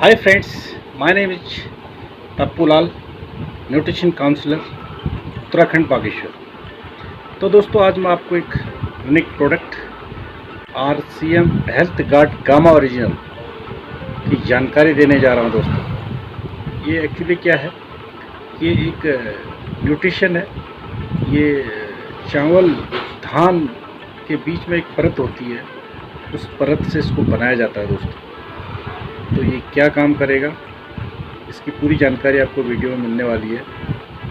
Hi friends, my name is Tappu Lal, nutrition counsellor Uttarakhand Bageshwar. तो दोस्तों आज मैं आपको एक unique product RCM health guard gamma original की जानकारी देने जा रहा हूं दोस्तों। ये एक्चुअली क्या है, ये एक न्यूट्रिशन है। ये चावल धान के बीच में एक परत होती है, उस परत से इसको बनाया जाता है दोस्तों। तो ये क्या काम करेगा, इसकी पूरी जानकारी आपको वीडियो में मिलने वाली है।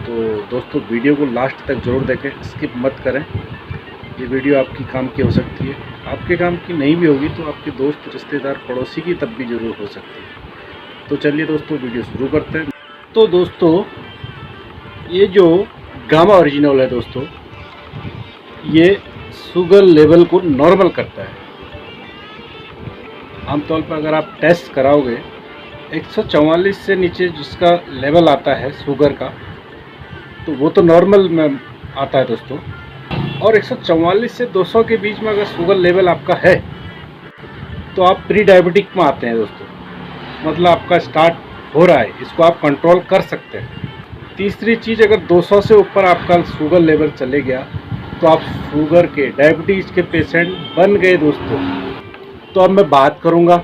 तो दोस्तों वीडियो को लास्ट तक ज़रूर देखें, स्किप मत करें। ये वीडियो आपकी काम की हो सकती है, आपके काम की नहीं भी होगी तो आपके दोस्त रिश्तेदार पड़ोसी की तब भी ज़रूर हो सकती है। तो चलिए दोस्तों वीडियो शुरू करते हैं। तो दोस्तों ये जो गामा ओरिजिनल है दोस्तों, ये शुगर लेवल को नॉर्मल करता है। आमतौर पर अगर आप टेस्ट कराओगे 144 से नीचे जिसका लेवल आता है शुगर का, तो वो तो नॉर्मल में आता है दोस्तों। और 144 से 200 के बीच में अगर शुगर लेवल आपका है तो आप प्री डायबिटिक में आते हैं दोस्तों। मतलब आपका स्टार्ट हो रहा है, इसको आप कंट्रोल कर सकते हैं। तीसरी चीज़, अगर 200 से ऊपर आपका शुगर लेवल चले गया तो आप शुगर के डायबिटीज़ के पेशेंट बन गए दोस्तों। तो अब मैं बात करूँगा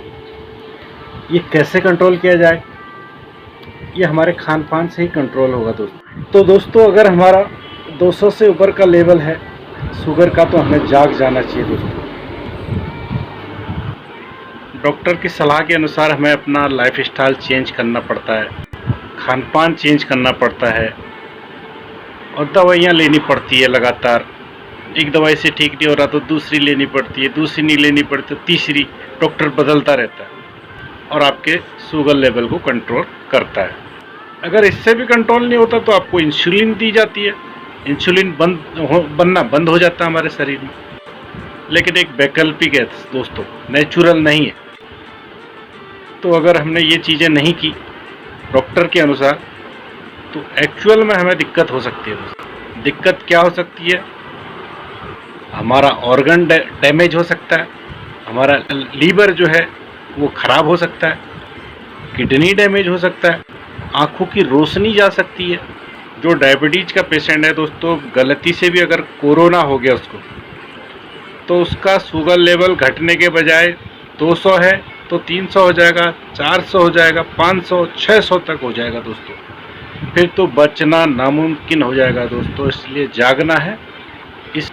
ये कैसे कंट्रोल किया जाए। ये हमारे खान पान से ही कंट्रोल होगा दोस्तों। तो दोस्तों अगर हमारा 200 से ऊपर का लेवल है शुगर का तो हमें जाग जाना चाहिए दोस्तों। डॉक्टर की सलाह के अनुसार हमें अपना लाइफ स्टाइल चेंज करना पड़ता है, खान पान चेंज करना पड़ता है और दवाइयाँ लेनी पड़ती है लगातार। एक दवाई से ठीक नहीं हो रहा तो दूसरी लेनी पड़ती है, दूसरी नहीं लेनी पड़ती तो तीसरी। डॉक्टर बदलता रहता है और आपके शुगर लेवल को कंट्रोल करता है। अगर इससे भी कंट्रोल नहीं होता तो आपको इंसुलिन दी जाती है। इंसुलिन बनना बंद हो जाता है हमारे शरीर में। लेकिन एक वैकल्पिक है दोस्तों, नेचुरल नहीं है। तो अगर हमने ये चीज़ें नहीं की डॉक्टर के अनुसार तो एक्चुअल में हमें दिक्कत हो सकती है दोस्तों। दिक्कत क्या हो सकती है, हमारा ऑर्गन डैमेज हो सकता है, हमारा लीवर जो है वो ख़राब हो सकता है, किडनी डैमेज हो सकता है, आँखों की रोशनी जा सकती है। जो डायबिटीज़ का पेशेंट है दोस्तों, गलती से भी अगर कोरोना हो गया उसको, तो उसका शुगर लेवल घटने के बजाय 200 है तो 300 हो जाएगा, 400 हो जाएगा, 500, 600 तक हो जाएगा दोस्तों। फिर तो बचना नामुमकिन हो जाएगा दोस्तों। इसलिए जागना है। इस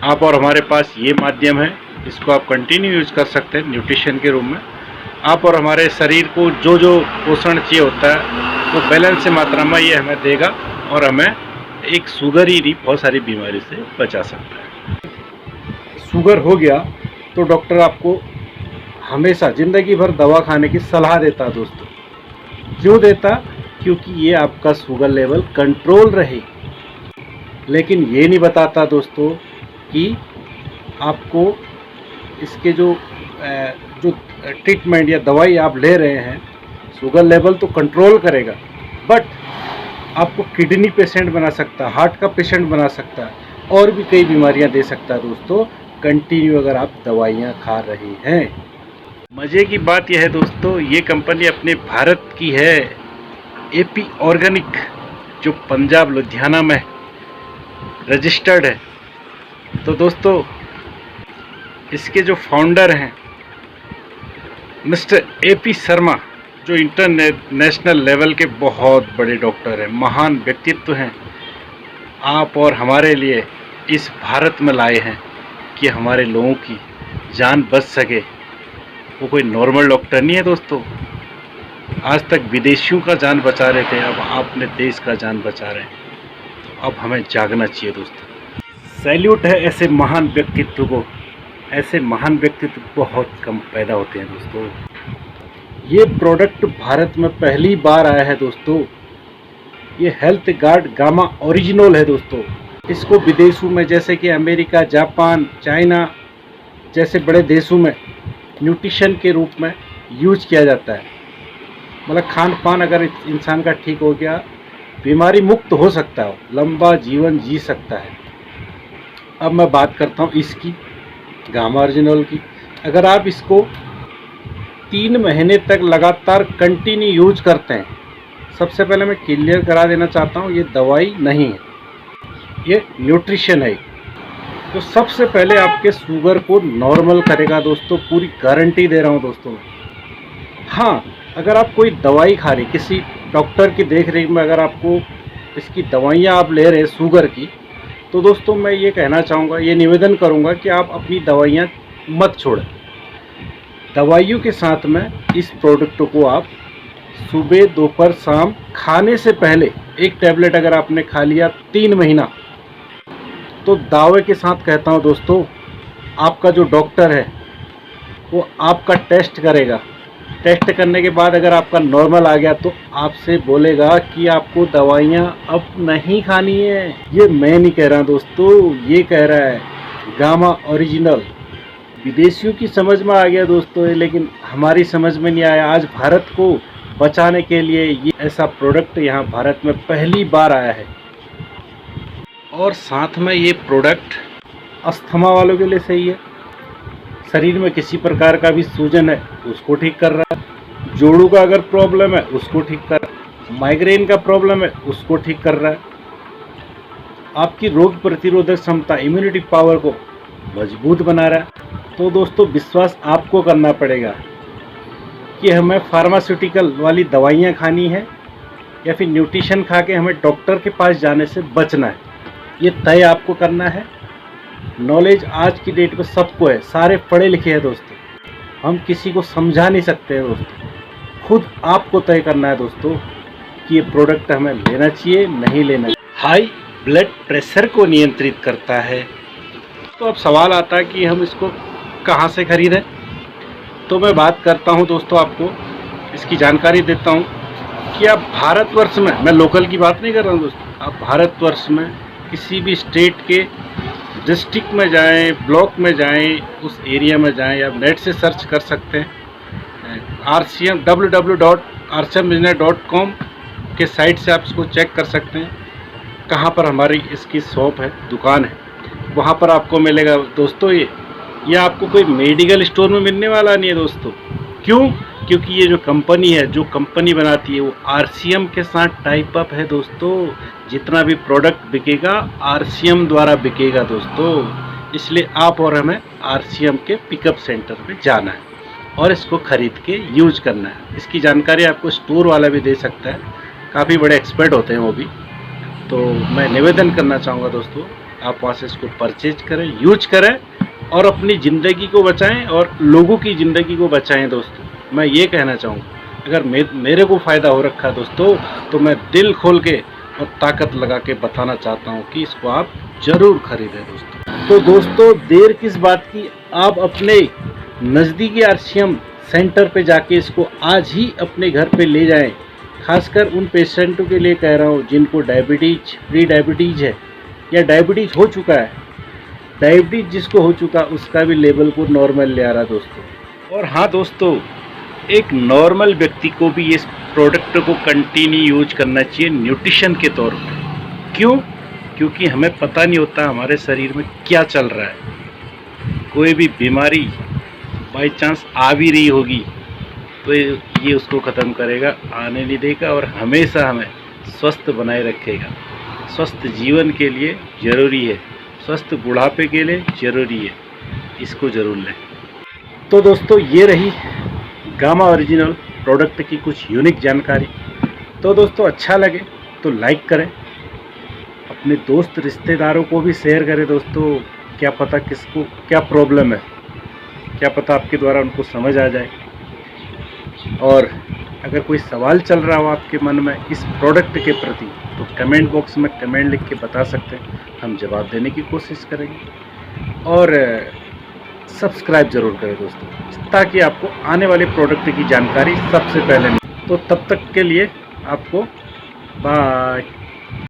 आप और हमारे पास ये माध्यम है, इसको आप कंटिन्यू यूज़ कर सकते हैं न्यूट्रिशन के रूप में। आप और हमारे शरीर को जो जो पोषण चाहिए होता है वो बैलेंस मात्रा में ये हमें देगा और हमें एक शुगर ही नहीं बहुत सारी बीमारी से बचा सकता है। शुगर हो गया तो डॉक्टर आपको हमेशा ज़िंदगी भर दवा खाने की सलाह देता है दोस्तों। क्यों देता? क्योंकि ये आपका शुगर लेवल कंट्रोल रहे। लेकिन ये नहीं बताता दोस्तों कि आपको इसके जो ट्रीटमेंट या दवाई आप ले रहे हैं, शुगर लेवल तो कंट्रोल करेगा बट आपको किडनी पेशेंट बना सकता है, हार्ट का पेशेंट बना सकता है और भी कई बीमारियां दे सकता है दोस्तों, कंटिन्यू अगर आप दवाइयां खा रहे हैं। मज़े की बात यह है दोस्तों, ये कंपनी अपने भारत की है, AP ऑर्गेनिक, जो पंजाब लुधियाना में रजिस्टर्ड है। तो दोस्तों इसके जो फाउंडर हैं मिस्टर AP शर्मा, जो इंटरनेशनल लेवल के बहुत बड़े डॉक्टर हैं, महान व्यक्तित्व हैं, आप और हमारे लिए इस भारत में लाए हैं कि हमारे लोगों की जान बच सके। वो कोई नॉर्मल डॉक्टर नहीं है दोस्तों। आज तक विदेशियों का जान बचा रहे थे, अब आपने देश का जान बचा रहे हैं। अब हमें जागना चाहिए दोस्तों। सैल्यूट है ऐसे महान व्यक्तित्व को। ऐसे महान व्यक्तित्व बहुत कम पैदा होते हैं दोस्तों। ये प्रोडक्ट भारत में पहली बार आया है दोस्तों। ये हेल्थ गार्ड गामा ओरिजिनल है दोस्तों। इसको विदेशों में जैसे कि अमेरिका, जापान, चाइना जैसे बड़े देशों में न्यूट्रिशन के रूप में यूज किया जाता है। मतलब खान पान अगर इंसान का ठीक हो गया, बीमारी मुक्त हो सकता है, लंबा जीवन जी सकता है। अब मैं बात करता हूँ इसकी गामा ओरिजिनल की। अगर आप इसको 3 महीने तक लगातार कंटिन्यू यूज करते हैं, सबसे पहले मैं क्लियर करा देना चाहता हूँ, ये दवाई नहीं है, ये न्यूट्रिशन है। तो सबसे पहले आपके शुगर को नॉर्मल करेगा दोस्तों, पूरी गारंटी दे रहा हूँ दोस्तों। हाँ, अगर आप कोई दवाई खा रहे, किसी डॉक्टर की देख रेख में अगर आपको इसकी दवाइयाँ आप ले रहे हैं शुगर की, तो दोस्तों मैं ये कहना चाहूँगा, ये निवेदन करूँगा कि आप अपनी दवाइयाँ मत छोड़ें। दवाइयों के साथ में इस प्रोडक्ट को आप सुबह, दोपहर, शाम खाने से पहले एक टैबलेट अगर आपने खा लिया 3 महीना, तो दावे के साथ कहता हूँ दोस्तों, आपका जो डॉक्टर है वो आपका टेस्ट करेगा। टेस्ट करने के बाद अगर आपका नॉर्मल आ गया तो आपसे बोलेगा कि आपको दवाइयाँ अब नहीं खानी है। ये मैं नहीं कह रहा दोस्तों, ये कह रहा है गामा ओरिजिनल। विदेशियों की समझ में आ गया दोस्तों ये, लेकिन हमारी समझ में नहीं आया। आज भारत को बचाने के लिए ये ऐसा प्रोडक्ट यहाँ भारत में पहली बार आया है। और साथ में ये प्रोडक्ट अस्थमा वालों के लिए सही है, शरीर में किसी प्रकार का भी सूजन है उसको ठीक कर रहा है, जोड़ों का अगर प्रॉब्लम है उसको ठीक कर रहा है, माइग्रेन का प्रॉब्लम है उसको ठीक कर रहा है, आपकी रोग प्रतिरोधक क्षमता, इम्यूनिटी पावर को मजबूत बना रहा है। तो दोस्तों विश्वास आपको करना पड़ेगा कि हमें फार्मास्यूटिकल वाली दवाइयाँ खानी है या फिर न्यूट्रिशन खा के हमें डॉक्टर के पास जाने से बचना है, ये तय आपको करना है। नॉलेज आज की डेट में सबको है, सारे पढ़े लिखे हैं दोस्तों, हम किसी को समझा नहीं सकते हैं दोस्तों, खुद आपको तय करना है दोस्तों कि ये प्रोडक्ट हमें लेना चाहिए नहीं लेना चाहिए। हाई ब्लड प्रेशर को नियंत्रित करता है। तो अब सवाल आता है कि हम इसको कहाँ से खरीदें। तो मैं बात करता हूँ दोस्तों, आपको इसकी जानकारी देता हूँ कि आप भारतवर्ष में, मैं लोकल की बात नहीं कर रहा हूँ दोस्तों, आप भारतवर्ष में किसी भी स्टेट के डिस्ट्रिक्ट में जाएं, ब्लॉक में जाएं, उस एरिया में जाएं, आप नेट से सर्च कर सकते हैं। www.rcmbusiness.com के साइट से आप इसको चेक कर सकते हैं कहाँ पर हमारी इसकी शॉप है, दुकान है, वहाँ पर आपको मिलेगा दोस्तों। ये आपको कोई मेडिकल स्टोर में मिलने वाला नहीं है दोस्तों। क्यों? क्योंकि ये जो कंपनी है, जो कंपनी बनाती है, वो RCM के साथ टाइप अप है दोस्तों। जितना भी प्रोडक्ट बिकेगा RCM द्वारा बिकेगा दोस्तों। इसलिए आप और हमें RCM के पिकअप सेंटर में जाना है और इसको ख़रीद के यूज करना है। इसकी जानकारी आपको स्टोर वाला भी दे सकता है, काफ़ी बड़े एक्सपर्ट होते हैं वो भी। तो मैं निवेदन करना चाहूँगा दोस्तों, आप वहाँ से इसको परचेज करें, यूज करें और अपनी ज़िंदगी को बचाएं और लोगों की ज़िंदगी को बचाएं दोस्तों। मैं ये कहना चाहूँगा, अगर मेरे को फ़ायदा हो रखा है दोस्तों, तो मैं दिल खोल के और ताकत लगा के बताना चाहता हूँ कि इसको आप ज़रूर खरीदें दोस्तों। तो दोस्तों देर किस बात की, आप अपने नज़दीकी RCM सेंटर पे जाके इसको आज ही अपने घर पे ले जाएं। खासकर उन पेशेंटों के लिए कह रहा हूँ जिनको डायबिटीज, प्री डायबिटीज़ है या डायबिटीज़ हो चुका है। डायबिटीज़ जिसको हो चुका उसका भी लेवल को नॉर्मल ले आ रहा दोस्तों। और हाँ दोस्तों, एक नॉर्मल व्यक्ति को भी इस प्रोडक्ट को कंटिन्यू यूज करना चाहिए न्यूट्रिशन के तौर पर। क्यों? क्योंकि हमें पता नहीं होता हमारे शरीर में क्या चल रहा है। कोई भी बीमारी बाई चांस आ भी रही होगी तो ये उसको ख़त्म करेगा, आने नहीं देगा और हमेशा हमें स्वस्थ बनाए रखेगा। स्वस्थ जीवन के लिए ज़रूरी है, स्वस्थ बुढ़ापे के लिए ज़रूरी है, इसको ज़रूर लें। तो दोस्तों ये रही गामा ओरिजिनल प्रोडक्ट की कुछ यूनिक जानकारी। तो दोस्तों अच्छा लगे तो लाइक करें, अपने दोस्त रिश्तेदारों को भी शेयर करें दोस्तों। क्या पता किसको क्या प्रॉब्लम है, क्या पता आपके द्वारा उनको समझ आ जाए। और अगर कोई सवाल चल रहा हो आपके मन में इस प्रोडक्ट के प्रति, तो कमेंट बॉक्स में कमेंट लिख के बता सकते हैं, हम जवाब देने की कोशिश करेंगे। और सब्सक्राइब ज़रूर करें दोस्तों, ताकि आपको आने वाले प्रोडक्ट की जानकारी सबसे पहले मिले। तो तब तक के लिए आपको बाय।